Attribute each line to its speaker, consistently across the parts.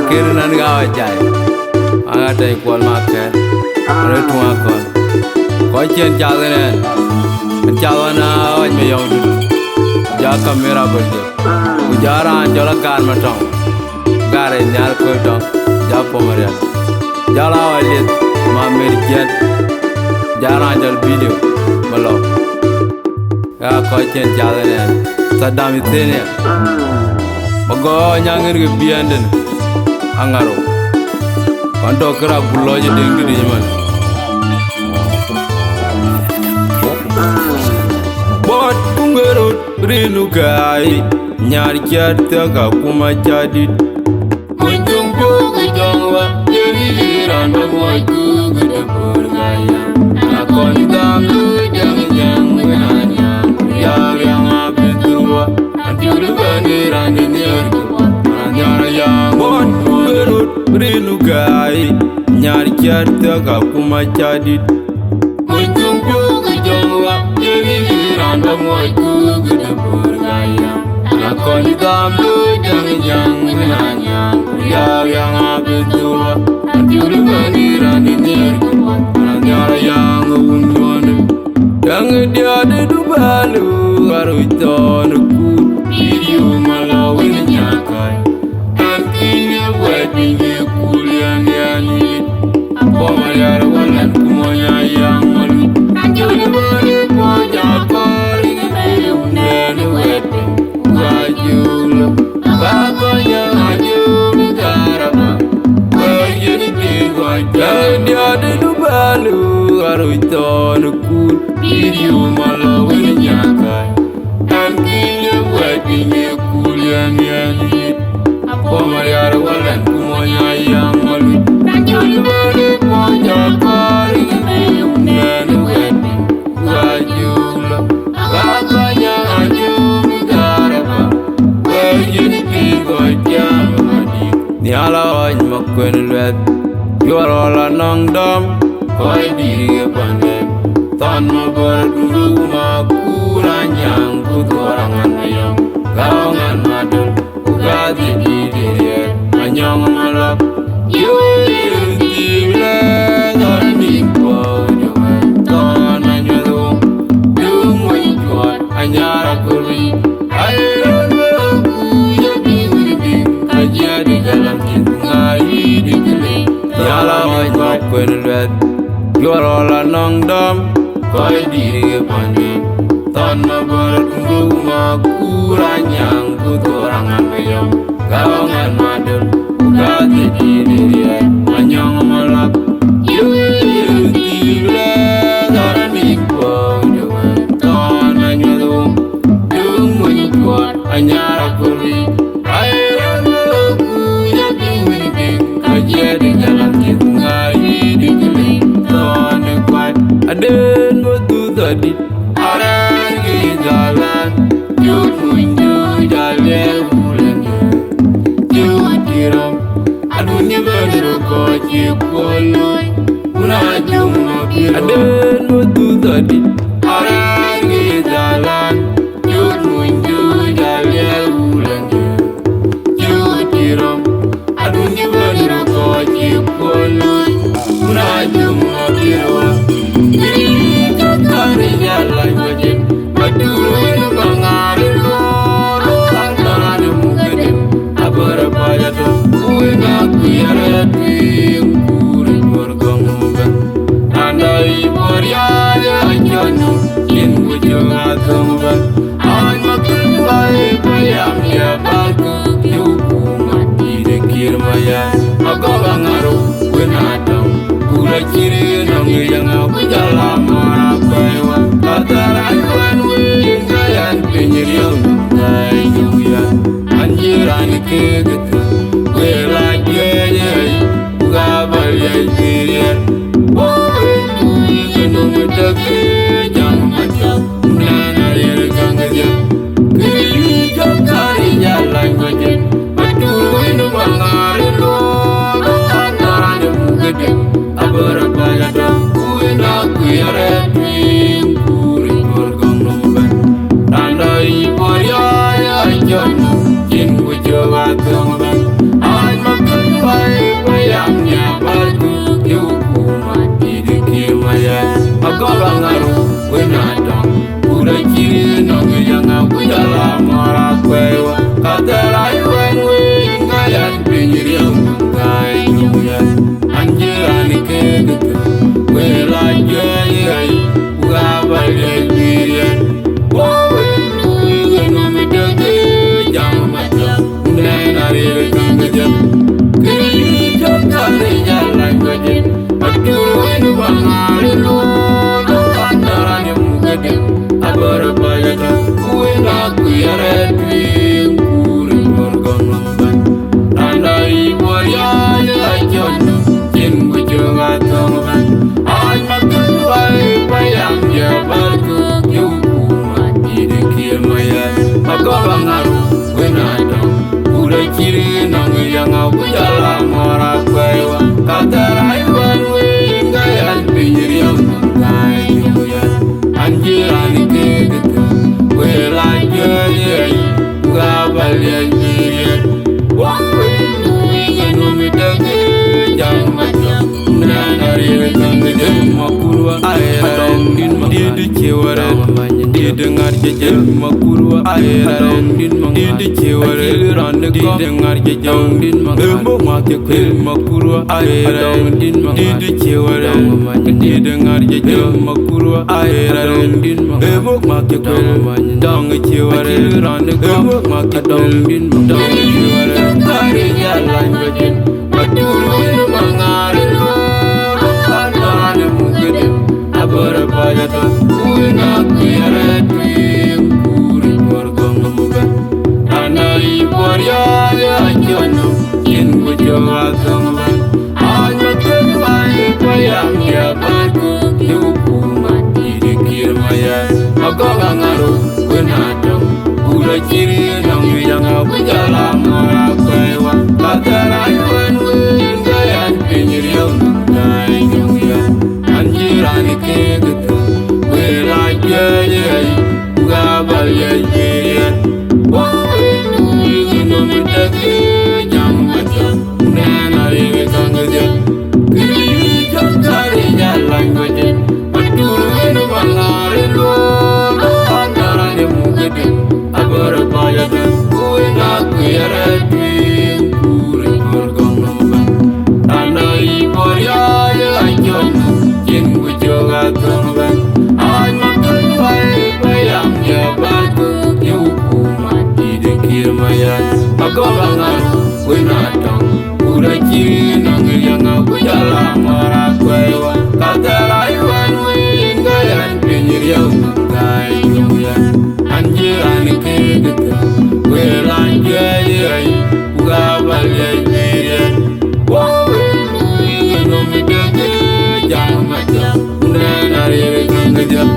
Speaker 1: kiri nan gawa jai aga tay kwal makke re tuwa kon ko chen jalenen jalana waj me yong du ja kamera bolje ujara jala kan matong gare nyar ko tong ja pomaria jala walit ma merjet jara jal video malo ga ko chen jalenen Saddam Hussein bago nyangin ke bianden angaro kanto kera buloje dengi di man bot kungerut rinu kai nyar kyata ka kuma jadi kunjung buku jangwa jadi randa boy ku gede purgaya akon tamu jang menanya yang abetua anjuru bandiran ini nyara yang bot kungerut rinu kai nyar kyata ka kuma jadi kunjung buku jangwa jadi randa boy ku gede purgaya akon tamu jang menanya yang abetua anjuru bandiran ini nyara yang unjuan yang dia ada dubalu garuton ku video malawin nyakai antinya buat pinggir kuliah yani pemajar walan kumonya yang malu anjur balik mojakor ingin nenu wete wajul bagonya ajum garaba wajeni tinggal yang dia ada dubalu garuton ku video malawin nyakai antinya buat pinggir kuliah yani pemajar walan kumonya yang malu anjur balik mojakor ingin nenu wete wajul bagonya ajum garaba wajeni tinggal yang madi ni ala waj makwen lwet yorola nong dom koi diri pandem tan mabar dulu makuranyang kutorangan ayam gawangan madul ugadi diri anyang malap yuntimle garnipo jogan tan anyado dumoi kuat anyara kuri ayran kuya bingbi kaja di dalam ngai dikele nyala wajib kwenlet yorola nong dom koi diri pandem tan mabar dulu makuranyang kutorangan ayam gawangan madul ugadi diri anyang malap yuntimle garnipo jogan tan anyado dumoi kuat anyara kuri ayran kuya bingbi kaja di dalam ngai dikele tan kuat aden waktu tadi orang di jalan jut munju jalan bulannya jut diram adunya berukut cikuloi unajum mobil aden waktu tadi orang di jalan jut munju jalan bulannya jut diram adunya berukut cikuloi unajum mobil Kari jalan wajib Aduh bangari loro Antara mungkin Abar payah tu Kue ngaku ya reti Kuri bergong muka Andai beriaya Janu Kin bujung atung ban Awan makin baik Bayam ya baku Yuku mati dekir maya Aku bangaru Kue natang Kula ciri Nangga yang aku jalan Marapaiwa Kataran win Kayan penyiriam Kai juyan Anjiran kegetu Kue lagi nyai Buka baliai dirian Woy Kue genung medaki Jangan macam Nana dirikang kejar Kiri jokari jalan wajib Betul win Bangari lolo Antara demu gede Abarapa yada Kue naku ya redwing Kuri bergong nomban Tandai pariaya Janu Jin bujo batung kwewa Katarai wenwe ngayan pinyiriyo ngai nyuyan Anjirani kegete Wela jayay Ugabalya jiriyan Wawe nuiga numidage Jamata Unenarire kangajam Kiri jokare jalan gajin Aturu inu bangari lulu Antarani mugade Abara bayata Uena kuyare tuing Kuri borgong lamban Randai warya Jono Jin bujung atongban Ay makalwai Bayam jabarku Yukumat Idikir maya Magabangaru Wenadong Udah ciri nang yang aku jalan marah kwewa Katarai wanwe Ngayan pinyiriyo ngai nyuyan Anjirani kegete Wela jayay Ugabalya jiriyan Wawe nuiga numidage Jamata Unenarire kangajam Makurwa Adong Didi cewaran Didengar jejak Makurwa Adong Didi cewaran Didengar jejak Embok makekil Makurwa Adong Didi cewaran Didengar jejak Makurwa Adong Embok makekil Dong cewaran Embok makekil Dong cewaran Kari jalan bajin Maturu inu bangari lulu Antarani mugade Abara bayata Uena kuyare tuing Kuri borgong lamban Randai warya Jono Jin bujung atongban Anya kelwai Bayam jabarku Yukumat Idikir maya Magabangaru Wenadong Udah ciri nang yang aku jalan marah kwewa Katarai wanwe Ngayan pinyiriyo ngai nyuyan Anjirani kegete Wela jayay Ugabalya jiriyan Wawe nuiga numidage Jamata Unenarire kangajam Kiri jokare jalan gajin Aturu inu bangari lulu Antarani mugade Abara bayata Uena kuyare tuing Kuri borgong lamban Randai warya Jono Jin bujung atongban Ay makalwai Bayam jabarku Yukumat Idikir maya Magabangaru Wenadong Udah ciri nang yang aku jalan marah kwewa Katarai wanwe Ngayan pinyiriyo ngai nyuyan Anjirani kegete Wela jayay Ugabalya jiriyan Wawe nuiga numidage Jamata Unenarire kangajam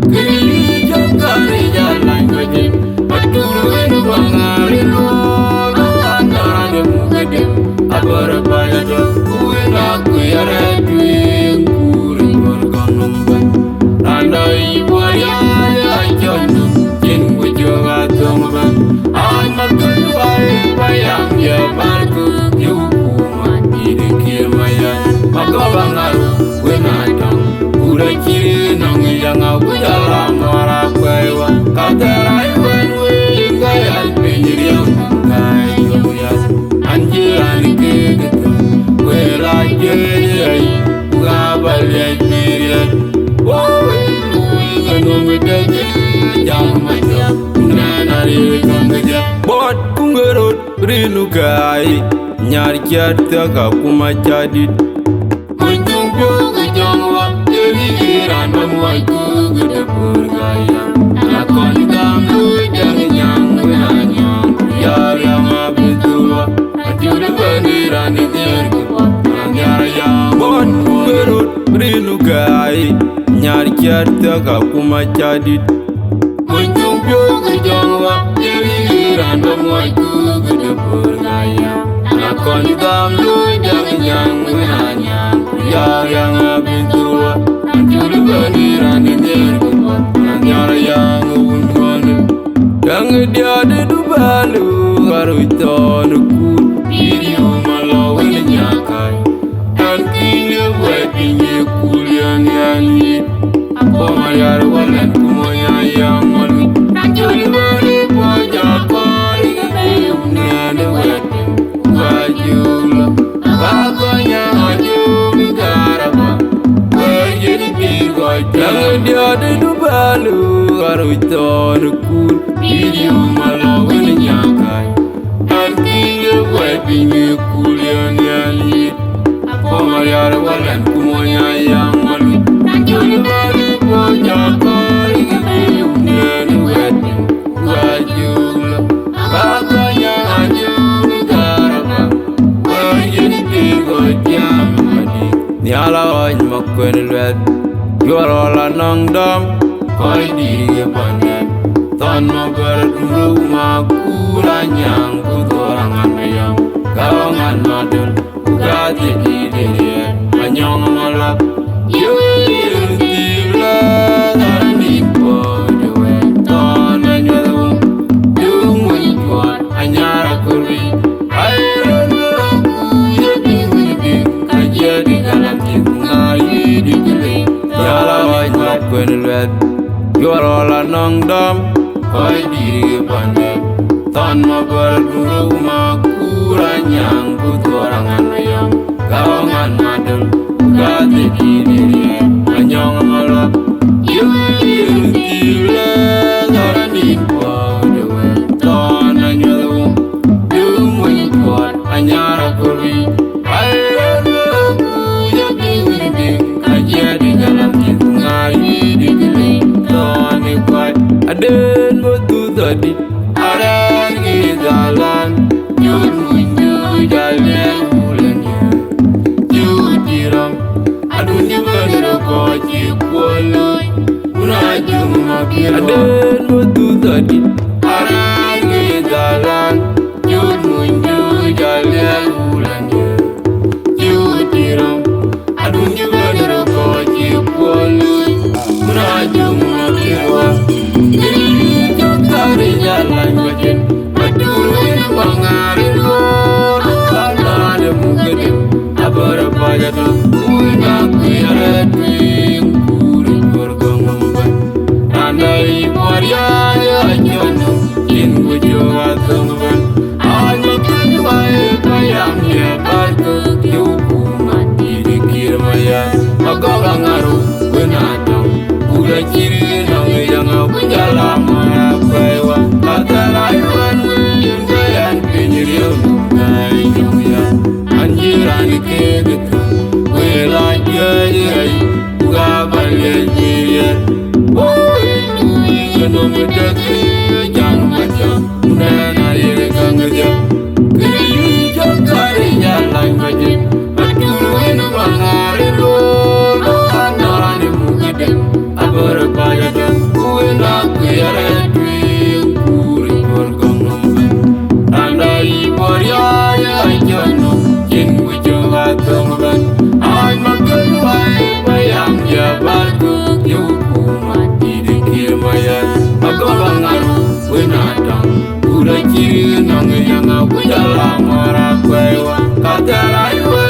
Speaker 1: Kiri jokare jalan gajin Aturu inu bangari lulu Antarani mugade Abara bayata Uena kuyare tuing Kuri borgong lamban Randai warya Jono Jin bujung atongban Ay makalwai Bayam jabarku Yukumat Idikir maya Magabangaru Wenadong Udah ciri nang yang aku jalan marah kwewa Katarai wanwe Ngayan pinyiriyo ngai nyuyan Anjirani kegete Wela jayay Ugabalya jiriyan Wawe nuiga numidage Jamata Unenarire kangajam Bot kungerut Rinu gai Nyari kiata kakuma jadid Kunjung pyoge jongwa Jeliran memuai kugede purgayam Lakon gamlu jang nyang Wenanyang Yar yang abitulwa Anjuri bandiran Itir kepot Nangyara yang Bot kungerut Rinu gai Nyari kiata kakuma jadid Kunjung pyoge jongwa Jeliran memuai kugede purgayam Lakon gamlu jang nyang Wenanyang Yar yang abitulwa Anjuri bandiran Itir kepot Nangyara yang unwane Yang dia di dubalu Harutan ukut Video malawin nyakai Dan kini buat ini kuliah nyanyi Apa mariar walan kumonya yang malu Nanjuri bani pojak Nyala oj makwen lwet Yorola nong dom Koi diri pandan Ton mabar dulu makura nyang Kutorangan mayang Kawangan madul Ugati di dirian Manyong malap Yui tibla Tandi po dewe Ton anyalung Dung wajwat Anyara kuri Ayran aku Yabing Kaja di dalam cinta Di geling Nyala wajwat kwen lwet Yorola nong dom Koi diri pandai Ton mabar dulu makura nyang Kutorangan mayang Kawangan madul Ugati di dirian Manyong malap Yui tibla Tandi po dewe Ton anyalung Dung wajwat Anyara kuri Ayran aku Yabing Kaja di dalam cinta Di geling Ton ikwat Aden betul tadi Adan di jalan Jun munju jalan bulannya Jun diram Adunya berkoci kualui Unajung makin Aden betul tadi Adan di jalan Jun munju jalan bulannya Jun diram Adunya berkoci kualui Unajung makin Kari jalan bajen Madurin pangarin lor Karena ada mukedim Abar-apa jatuh Uinak biara duing Kurit bergenggamban Nandai pariaya jono Jin kujo atengban Anyakan baik Bayang jebar ke Hukuman dikir maya Magalang ngaruh Benatang Udah ciri nang yang aku jalan Bewa kata rayuan Bayan penyiriau Nayung ya Anjiran kegetu Wela jayai Uga balik jirian Woi Genong gedeke Jangan macam Udah narik ngejam Kiri jokari jalan bajen Aduhin bangarin lolo Andaran mukidem Abar-apa jatuh Uenak biara Udah ciri nang yang aku jalan marah kwewa kata rayuan